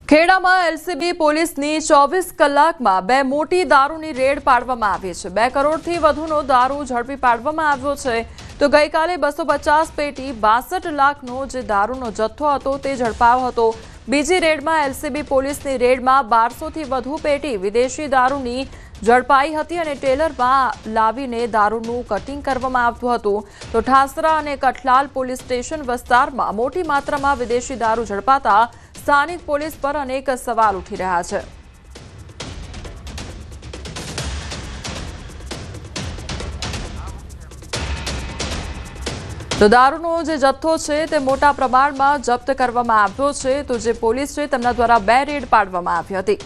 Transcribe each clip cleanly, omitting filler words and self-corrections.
ખેડામાં LCB પોલીસની 24 કલાકમાં બે મોટી દારૂની રેડ પાડવામાં આવી છે। 2 કરોડથી વધુનો દારૂ ઝડપી પાડવામાં આવ્યો છે। તો ગઈકાલે 250 પેટી 62 લાખનો જે દારૂનો જથ્થો હતો તે ઝડપાયો હતો। બીજી રેડમાં એલસીબી પોલીસની રેડમાં 1200થી વધુ પેટી વિદેશી દારૂની ઝડપાઈ હતી અને ટેલરમાં લાવીને દારૂનું કટિંગ કરવામાં આવતું હતું। તો ઠાસરા અને કઠલાલ પોલીસ સ્ટેશન વિસ્તારમાં મોટી માત્રામાં વિદેશી દારૂ ઝડપાતા સ્થાનિક પોલીસ પર અનેક સવાલ ઉઠી રહ્યા છે। તો દારૂનો જે જથ્થો છે તે મોટા પ્રમાણમાં જપ્ત કરવામાં આવ્યો છે। તો જે પોલીસ છે તેમના દ્વારા 2 રેડ પાડવામાં આવી હતી।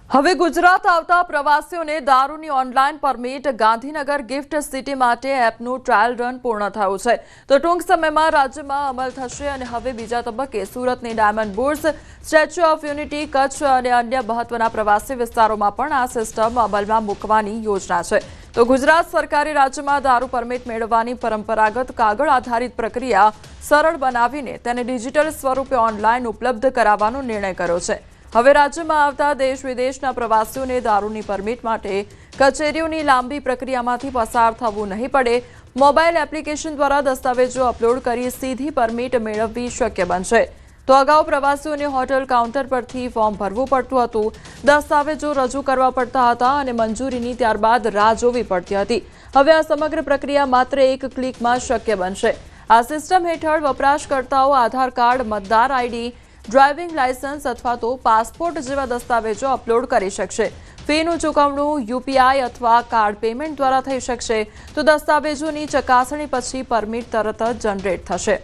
હવે ગુજરાત આવતા પ્રવાસીઓને દારૂની online permit Gandhinagar gift city માટે એપનું ટ્રાયલ રન પૂર્ણ થયું છે। તો ટૂંક સમયમાં રાજ્યમાં અમલ થશે અને હવે બીજા તબક્કે સુરતની diamond bourse, statue of unity, Kutch અને અન્ય મહત્વના પ્રવાસી વિસ્તારોમાં પણ આ સિસ્ટમ અમલમાં મૂકવાની યોજના છે। તો ગુજરાત સરકારે રાજ્યમાં દારૂ પરમિટ મેળવવાની પરંપરાગત કાગળ આધારિત પ્રક્રિયા સરળ બનાવીને તેને ડિજિટલ સ્વરૂપે ઓનલાઈન ઉપલબ્ધ કરાવવાનો નિર્ણય કર્યો છે। હવે રાજ્યમાં આવતા દેશ વિદેશના પ્રવાસીઓને દારૂની પરમિટ માટે કચેરીઓની લાંબી પ્રક્રિયામાંથી પસાર થવું નહીં પડે। મોબાઈલ એપ્લિકેશન દ્વારા દસ્તાવેજો અપલોડ કરી સીધી પરમિટ મેળવવી શક્ય બનશે। તો અગાઉ પ્રવાસીઓને હોટલ કાઉન્ટર પરથી ફોર્મ ભરવું પડતું હતું, દસ્તાવેજો રજૂ કરવા પડતા હતા અને મંજૂરીની ત્યારબાદ રાહ જોવી પડતી હતી। હવે આ સમગ્ર પ્રક્રિયા માત્ર એક ક્લિકમાં શક્ય બનશે। આ સિસ્ટમ હેઠળ વપરાશકર્તાઓ આધાર કાર્ડ, મતદાર આઈડી, ડ્રાઇવિંગ લાયસન્સ અથવા તો પાસપોર્ટ જેવા દસ્તાવેજો અપલોડ કરી શકશે। ફીનું ચૂકવણું યુપીઆઈ અથવા કાર્ડ પેમેન્ટ દ્વારા થઈ શકશે। તો દસ્તાવેજોની ચકાસણી પછી પરમિટ તરત જ જનરેટ થશે।